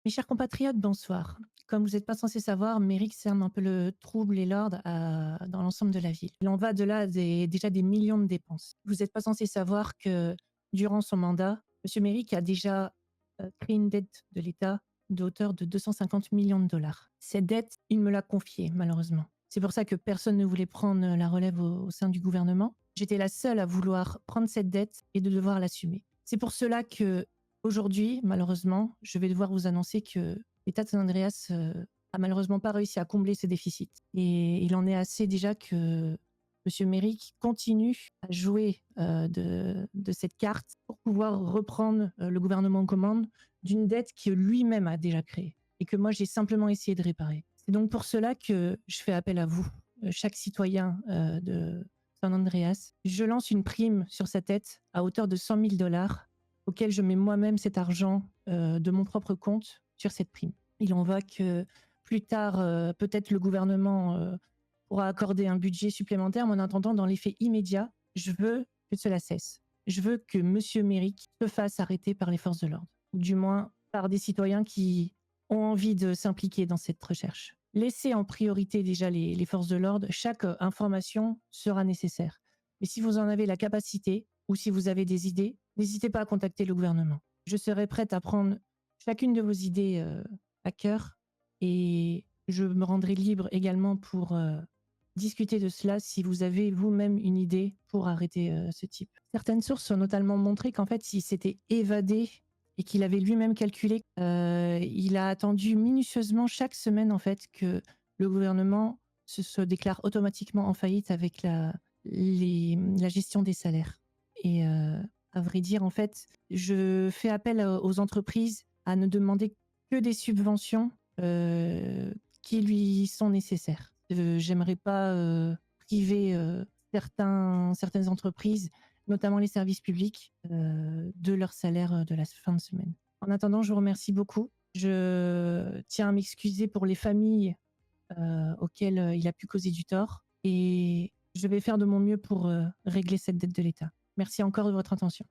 Mes chers compatriotes, bonsoir. Comme vous n'êtes pas censés savoir, Méric sème un peu le trouble et l'ordre dans l'ensemble de la ville. Il en va de là déjà des millions de dépenses. Vous n'êtes pas censés savoir que durant son mandat, M. Méric a déjà créé une dette de l'État de hauteur de 250 millions de dollars. Cette dette, il me l'a confiée, malheureusement. C'est pour ça que personne ne voulait prendre la relève au sein du gouvernement. J'étais la seule à vouloir prendre cette dette et de devoir l'assumer. C'est pour cela que aujourd'hui, malheureusement, je vais devoir vous annoncer que l'État de San Andreas a malheureusement pas réussi à combler ses déficits. Et il en est assez déjà que M. Méric continue à jouer de cette carte pour pouvoir reprendre le gouvernement en commande d'une dette que lui-même a déjà créée et que moi j'ai simplement essayé de réparer. C'est donc pour cela que je fais appel à vous, chaque citoyen de San Andreas. Je lance une prime sur sa tête à hauteur de 100 000 dollars auquel je mets moi-même cet argent de mon propre compte sur cette prime. Il en va que plus tard, peut-être le gouvernement pourra accorder un budget supplémentaire, mais en attendant, dans les faits immédiats, je veux que cela cesse. Je veux que M. Méric se fasse arrêter par les forces de l'ordre, ou du moins par des citoyens qui ont envie de s'impliquer dans cette recherche. Laissez en priorité déjà les forces de l'ordre. Chaque information sera nécessaire. Mais si vous en avez la capacité, ou si vous avez des idées, n'hésitez pas à contacter le gouvernement. Je serai prête à prendre chacune de vos idées à cœur et je me rendrai libre également pour discuter de cela si vous avez vous-même une idée pour arrêter ce type. Certaines sources ont notamment montré qu'en fait, s'il s'était évadé et qu'il avait lui-même calculé, il a attendu minutieusement chaque semaine en fait que le gouvernement se déclare automatiquement en faillite avec la gestion des salaires. Et à vrai dire, en fait, je fais appel aux entreprises à ne demander que des subventions qui lui sont nécessaires. J'aimerais pas priver certaines entreprises, notamment les services publics, de leur salaire de la fin de semaine. En attendant, je vous remercie beaucoup. Je tiens à m'excuser pour les familles auxquelles il a pu causer du tort et je vais faire de mon mieux pour régler cette dette de l'État. Merci encore de votre attention.